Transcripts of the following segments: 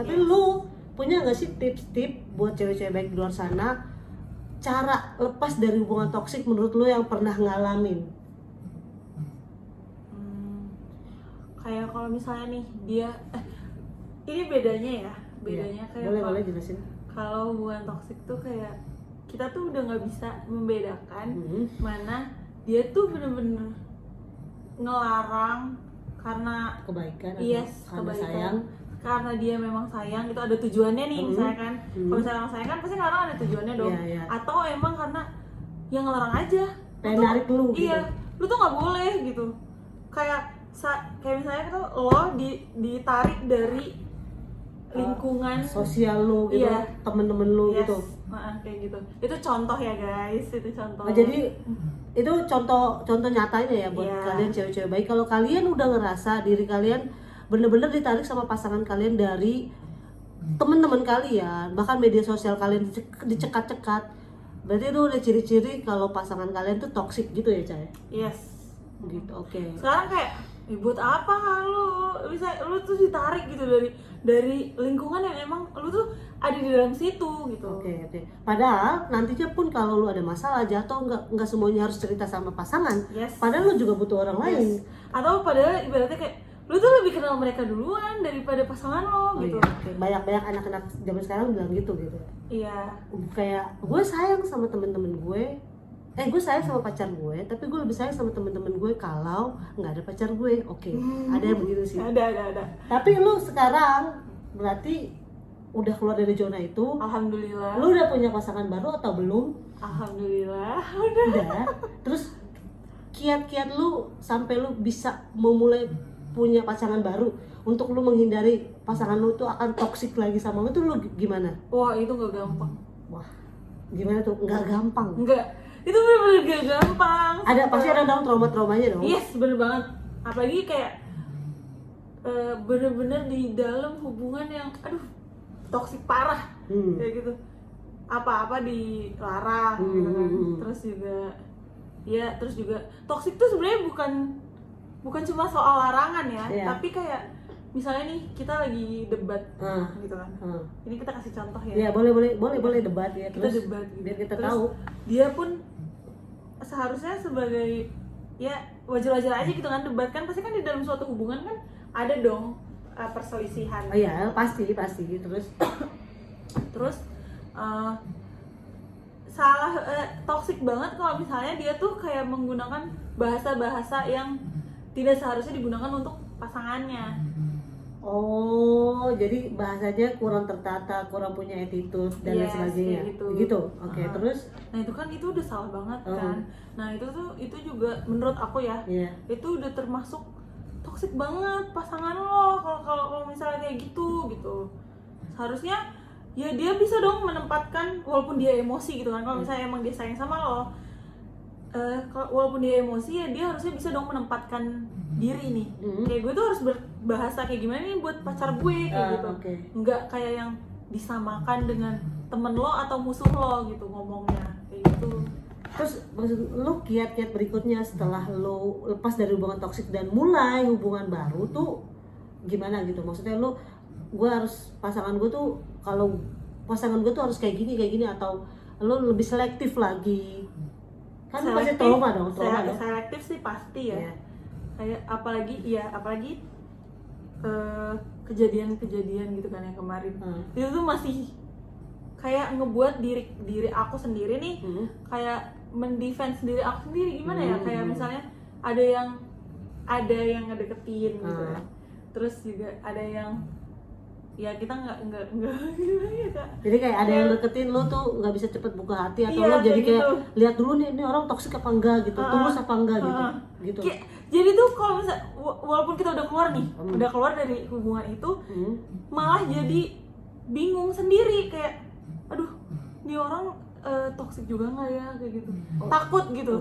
Tapi lu punya nggak sih tips-tips buat cewek-cewek baik di luar sana, cara lepas dari hubungan toksik menurut lu yang pernah ngalamin? Kayak kalau misalnya nih dia ini bedanya ya, kayak boleh jelasin. kalau hubungan toksik tuh kayak kita tuh udah nggak bisa membedakan mana dia tuh bener-bener ngelarang karena Kebaikan yes, karena kebaikan, sayang, karena dia memang sayang, itu ada tujuannya nih misalnya kan. Kalau misalnya orang sayang kan pasti ngelarang ada tujuannya dong. Iya. Atau emang karena yang ngelarang aja pengen narik lu gitu. iya, lu tuh nggak boleh gitu. Kayak misalnya tuh lo ditarik dari lingkungan sosial lu gitu, iya, temen-temen lu gitu. Kayak gitu. Itu contoh ya guys, itu contoh. Nah, jadi itu contoh nyatanya ya buat kalian cewek-cewek baik. Kalau kalian udah ngerasa diri kalian bener-bener ditarik sama pasangan kalian dari teman-teman kalian, bahkan media sosial kalian dicekat-cekat, berarti itu udah ciri-ciri kalau pasangan kalian tuh toksik gitu ya, Cay? Yes. Gitu, oke. Sekarang kayak buat apa lu tuh ditarik gitu dari lingkungan yang emang lu tuh ada di dalam situ gitu. Oke. Padahal nantinya pun kalau lu ada masalah jatuh, nggak semuanya harus cerita sama pasangan. Yes. Padahal lu juga butuh orang lain. Atau padahal ibaratnya kayak lu tuh lebih kenal mereka duluan daripada pasangan lo gitu. Iya. Banyak anak-anak zaman sekarang bilang gitu. Iya. Kayak gue sayang sama temen-temen gue. Gue sayang sama pacar gue, tapi gue lebih sayang sama temen-temen gue kalau nggak ada pacar gue. Oke. Ada yang begitu sih. Ada. Tapi lu sekarang berarti udah keluar dari zona itu. Alhamdulillah. Lu udah punya pasangan baru atau belum? Alhamdulillah. Udah. Terus kiat-kiat lu sampai lu bisa memulai punya pasangan baru untuk lu menghindari pasangan lu tuh akan toksik lagi sama lu tuh lu gimana? Wah, itu nggak gampang. Wah, gimana tuh? Nggak gampang. Nggak, itu bener-bener gak gampang. Pasti ada dong trauma-traumanya dong. Yes, bener banget. Apalagi kayak bener-bener di dalam hubungan yang toksik parah. Kayak gitu. Apa-apa dilarang gitu kan. Terus juga toksik tuh sebenarnya bukan cuma soal larangan ya, tapi kayak misalnya nih kita lagi debat gitu kan. Ini kita kasih contoh ya. Iya, boleh debat ya. Kita Terus debat gitu. biar kita Terus tahu. Dia pun seharusnya sebagai ya wajar-wajar aja gitu kan, debat kan pasti kan di dalam suatu hubungan kan ada dong perselisihan. Oh iya, pasti. Terus salah toksik banget kalau misalnya dia tuh kayak menggunakan bahasa-bahasa yang tidak seharusnya digunakan untuk pasangannya. Oh, jadi bahasanya kurang tertata, kurang punya attitude dan lain sebagainya. Gitu. Oke, terus? Nah itu udah salah banget kan. Nah itu juga menurut aku ya, itu udah termasuk toksik banget pasangan lo kalau misalnya kayak gitu. Seharusnya ya dia bisa dong menempatkan, walaupun dia emosi gitu kan. Kalau misalnya emang dia sayang sama lo, walaupun dia emosi ya dia harusnya bisa dong menempatkan diri nih. Kayak gue tuh harus berbahasa kayak gimana nih buat pacar gue kayak gitu. Nggak kayak yang disamakan dengan temen lo atau musuh lo gitu ngomongnya kayak gitu. Terus maksud lu kiat-kiat berikutnya setelah lu lepas dari hubungan toksik dan mulai hubungan baru tuh gimana gitu? Maksudnya pasangan gue tuh kalau pasangan gue tuh harus kayak gini atau lu lebih selektif lagi? Kan pasti trauma dong. Selektif sih pasti ya. Kayak apalagi kejadian-kejadian gitu kan yang kemarin. Itu tuh masih kayak ngebuat diri aku sendiri nih kayak mendefense diri aku sendiri gimana ya, kayak misalnya ada yang ngedeketin gitu ya. Terus juga ada yang ya kita nggak gimana ya Kak. Jadi kayak ada yang deketin lo tuh nggak bisa cepet buka hati atau lo jadi kayak gitu. Lihat dulu nih ini orang toksik apa enggak gitu, tulus apa enggak gitu. Jadi tuh kalau misalnya walaupun kita udah keluar nih, udah keluar dari hubungan itu, malah jadi bingung sendiri kayak aduh ini orang toksik juga nggak ya kayak gitu.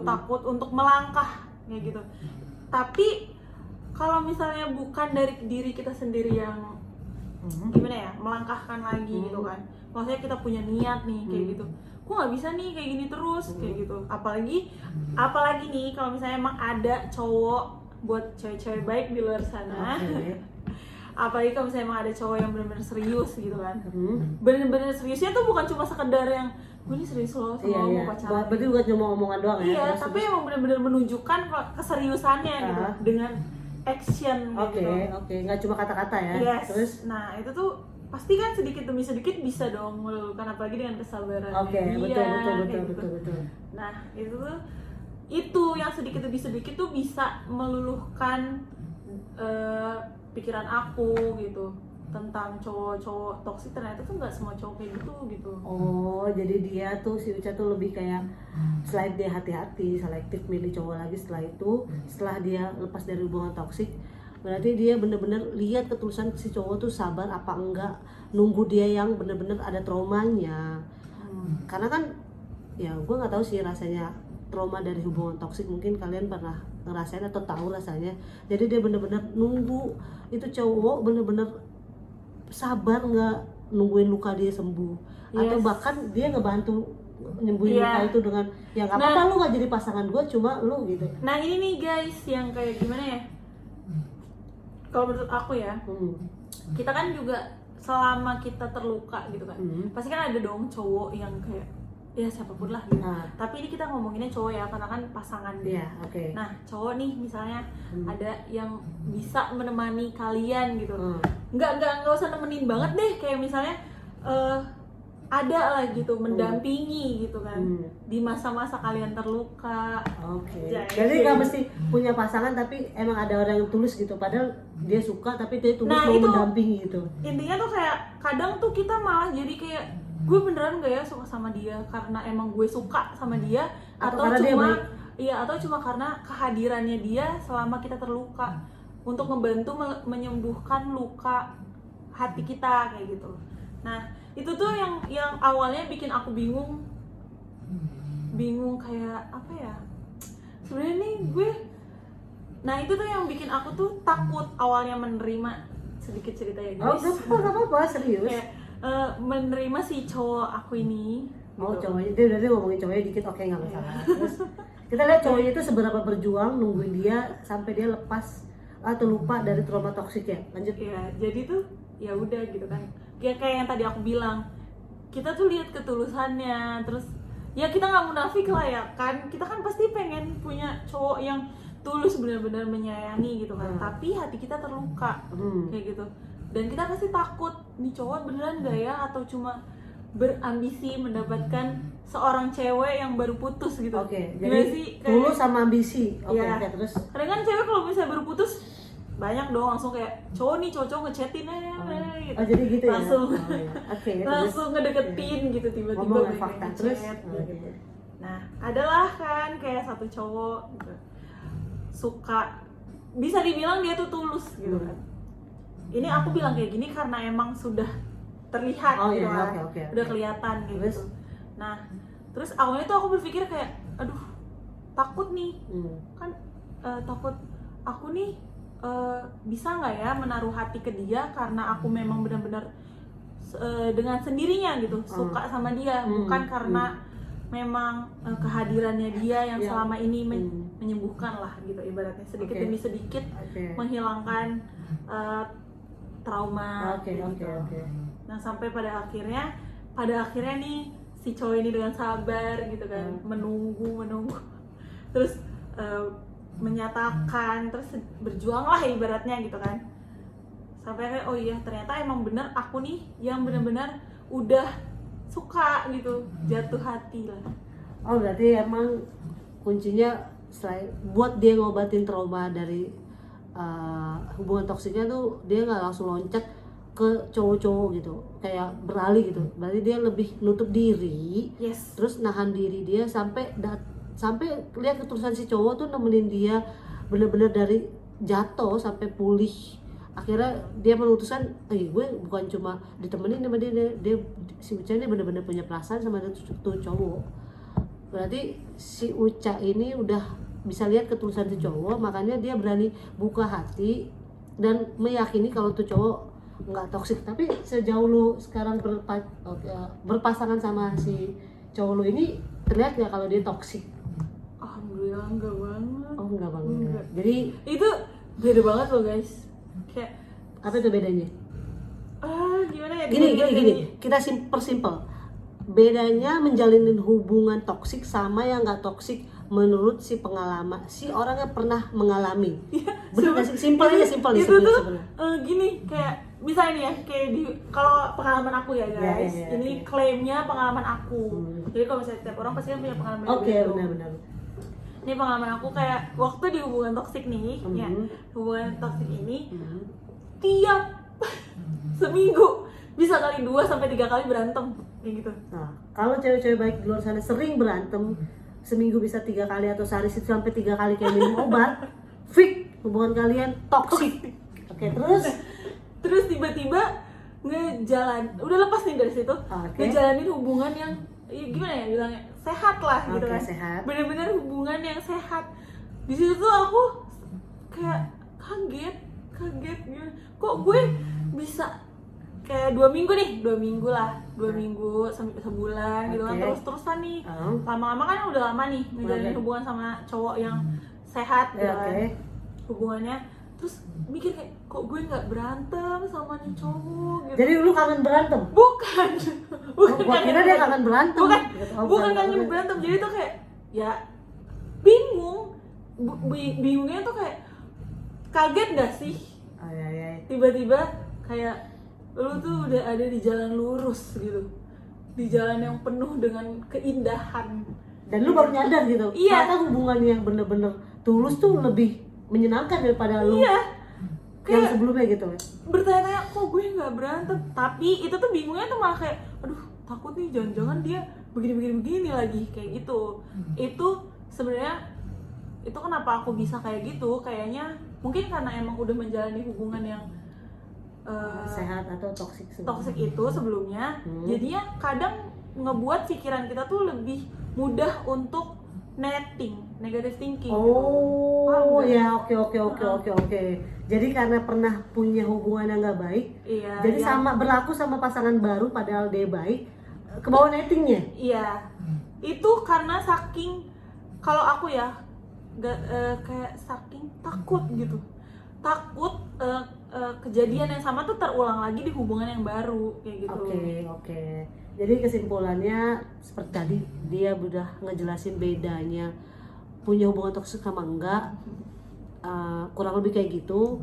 Takut untuk melangkah kayak gitu. Tapi kalau misalnya bukan dari diri kita sendiri yang gimana ya, melangkahkan lagi gitu kan, maksudnya kita punya niat nih kayak gitu, gue nggak bisa nih kayak gini terus kayak gitu. Apalagi nih kalau misalnya emang ada cowok buat cewek-cewek baik di luar sana, apalagi kalau misalnya emang ada cowok yang benar-benar serius gitu kan. Benar-benar seriusnya tuh bukan cuma sekedar yang gue ini serius loh sama mau pacaran. Berarti bukan cuma omongan doang ya. Iya, tapi emang benar-benar menunjukkan keseriusannya gitu dengan action gitu. Oke, nggak cuma kata-kata ya. Yes. Terus nah itu tuh pasti kan sedikit demi sedikit bisa dong meluluhkan, apalagi dengan kesabaran betul. Nah itu yang sedikit demi sedikit tuh bisa meluluhkan pikiran aku gitu tentang cowok-cowok toksik. Ternyata tuh nggak semua cowok kayak gitu. Oh, jadi dia tuh si Uca tuh lebih kayak selain dia hati-hati, selektif milih cowok lagi setelah itu, setelah dia lepas dari hubungan toksik, berarti dia bener-bener lihat ketulusan si cowok tuh sabar apa enggak, nunggu dia yang bener-bener ada traumanya. Karena kan ya gue nggak tahu sih rasanya trauma dari hubungan toksik, mungkin kalian pernah ngerasain atau tahu rasanya. Jadi dia bener-bener nunggu itu cowok bener-bener sabar, nggak nungguin luka dia sembuh, atau bahkan dia ngebantu nyembuhin luka itu dengan yang apa-apa lu nggak jadi pasangan gue, cuma lu gitu. Nah ini nih guys yang kayak gimana ya, kalau menurut aku ya, kita kan juga selama kita terluka gitu kan, pasti kan ada dong cowok yang kayak ya siapapun lah gitu. Tapi ini kita ngomonginnya cowok ya, karena kan pasangan dia. Nah cowok nih misalnya ada yang bisa menemani kalian gitu, nggak usah nemenin banget deh, kayak misalnya ada lah gitu mendampingi gitu kan di masa-masa kalian terluka. Jadi nggak mesti punya pasangan tapi emang ada orang yang tulus gitu, padahal dia suka tapi dia tulus mau mendampingi gitu. Intinya tuh kayak kadang tuh kita malah jadi kayak gue beneran gak ya suka sama dia karena emang gue suka sama dia, atau cuma karena kehadirannya dia selama kita terluka untuk membantu menyembuhkan luka hati kita kayak gitu. Nah itu tuh yang awalnya bikin aku bingung kayak apa ya sebenarnya nih gue. Nah itu tuh yang bikin aku tuh takut awalnya menerima, sedikit cerita ya guys. Gak apa-apa, serius. Menerima si cowok aku ini. Cowoknya, dia udah ngomongin cowoknya dikit, oke nggak masalah. Terus kita lihat cowoknya itu seberapa berjuang nungguin dia sampai dia lepas atau lupa dari trauma toksik ya. Lanjut. Ya, jadi tuh ya udah gitu kan. Kayak yang tadi aku bilang, kita tuh lihat ketulusannya, terus ya kita nggak munafik lah ya kan. Kita kan pasti pengen punya cowok yang tulus benar-benar menyayangi gitu kan. Tapi hati kita terluka kayak gitu. Dan kita pasti takut, nih cowok beneran gak ya, atau cuma berambisi mendapatkan seorang cewek yang baru putus gitu. Jadi tulus sama ambisi. Terus kadang kan cewek kalau misalnya baru putus banyak dong langsung kayak cowok ngechatin gitu. Jadi gitu langsung, ya. langsung ngedeketin gitu tiba-tiba terus gitu. Nah adalah kan kayak satu cowok gitu, suka, bisa dibilang dia tuh tulus gitu kan. Ini aku bilang kayak gini karena emang sudah terlihat gitu kan, udah kelihatan gitu. Nah, terus awalnya tuh aku berpikir kayak, aduh, takut nih, kan takut aku nih bisa nggak ya menaruh hati ke dia karena aku memang benar-benar dengan sendirinya gitu suka sama dia, bukan karena memang kehadirannya dia yang selama ini menyembuhkan lah gitu ibaratnya, sedikit demi sedikit menghilangkan trauma. Nah sampai pada akhirnya nih si cowok ini dengan sabar gitu kan, menunggu terus menyatakan, terus berjuang lah ibaratnya gitu kan, sampai akhirnya oh iya ternyata emang bener aku nih yang benar-benar udah suka gitu, jatuh hati lah. Berarti emang kuncinya selain buat dia ngobatin trauma dari hubungan toksiknya tuh dia nggak langsung loncat ke cowok-cowok gitu, kayak beralih gitu. Berarti dia lebih nutup diri, terus nahan diri dia sampai lihat ketulusan si cowok tuh nemenin dia bener-bener dari jatuh sampai pulih. Akhirnya dia memutuskan, gue bukan cuma ditemenin sama dia si Uca ini bener-bener punya perasaan sama tuh cowok. Berarti si Uca ini udah bisa lihat ketulusan si cowok, makanya dia berani buka hati dan meyakini kalau tuh cowok nggak toksik. Tapi sejauh lu sekarang berpasangan sama si cowok lu ini, terlihat nggak kalau dia toksik? Alhamdulillah enggak banget. Enggak banget. Jadi itu beda banget loh guys. Kayak Apa itu bedanya? Gimana ya? Gini. Kita persimpel. Bedanya menjalin hubungan toksik sama yang nggak toksik menurut si pengalaman, si orang yang pernah mengalami. Bener nggak sih? Simpel aja nih sebenarnya. Gini, kayak misalnya nih ya, kayak di kalau pengalaman aku ya guys, ini klaimnya pengalaman aku. Jadi kalau misalnya setiap orang pasti kan punya pengalaman. Benar. Ini pengalaman aku kayak waktu di hubungan toksik nih, ya hubungan toksik ini tiap seminggu bisa kali 2 sampai 3 kali berantem kayak gitu. Nah, kalau cewek-cewek baik di luar sana sering berantem, seminggu bisa 3 kali atau sehari sampai 3 kali kayak minum obat, fix hubungan kalian toksik. Oke, terus tiba-tiba udah lepas nih dari situ, ngejalanin hubungan yang gimana ya bilangnya, sehat lah gitu kan. Sehat. Bener-bener hubungan yang sehat. Di situ tuh aku kayak kaget gitu. Kok gue bisa kayak 2 minggu sampai sebulan gitu kan, terus-terusan nih. Lama-lama kan udah lama nih ngejalanin hubungan sama cowok yang sehat gitu kan. Hubungannya, terus mikir kayak kok gue nggak berantem sama nih cowok gitu. Jadi lu kangen berantem? Bukan Gua kira dia kangen berantem. Bukan kangen berantem. Jadi tuh kayak ya bingung. Bingungnya tuh kayak kaget gak sih? Tiba-tiba kayak lu tuh udah ada di jalan lurus gitu, di jalan yang penuh dengan keindahan, dan lu baru nyadar gitu. Iya. Ternyata hubungan yang bener-bener tulus tuh lebih menyenangkan daripada lu yang sebelumnya gitu. Bertanya-tanya kok gue nggak berantem, tapi itu tuh bingungnya tuh malah kayak aduh takut nih jangan-jangan dia begini lagi kayak gitu. Itu sebenarnya itu kenapa aku bisa kayak gitu, kayaknya mungkin karena emang udah menjalani hubungan yang sehat atau toksik itu sebelumnya. Jadinya kadang ngebuat pikiran kita tuh lebih mudah untuk negative thinking. Oke. Jadi karena pernah punya hubungan yang nggak baik, jadi sama berlaku sama pasangan baru padahal dia baik, ke bawah nettingnya. Iya, itu karena saking, kalau aku ya kayak saking takut gitu, kejadian yang sama tuh terulang lagi di hubungan yang baru kayak gitu. Oke. Jadi kesimpulannya seperti tadi dia udah ngejelasin bedanya punya hubungan toksik sama enggak, kurang lebih kayak gitu.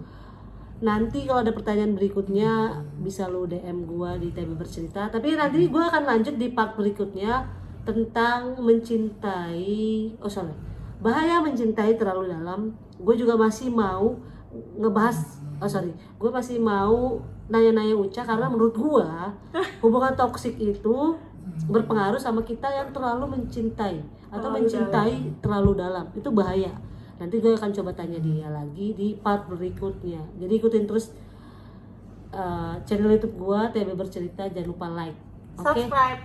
Nanti kalau ada pertanyaan berikutnya bisa lo DM gua di TB Bercerita. Tapi nanti gua akan lanjut di part berikutnya tentang bahaya mencintai terlalu dalam. Gue juga masih mau gue masih mau nanya-nanya Uca, karena menurut gue hubungan toksik itu berpengaruh sama kita yang terlalu mencintai atau mencintai terlalu dalam. Itu bahaya. Nanti gue akan coba tanya dia lagi di part berikutnya. Jadi ikutin terus channel YouTube gue TB Bercerita, jangan lupa like, subscribe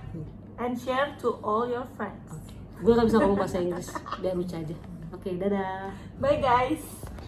and share to all your friends. Gue gak bisa ngomong bahasa Inggris, biar Uca aja. Dadah. Bye guys.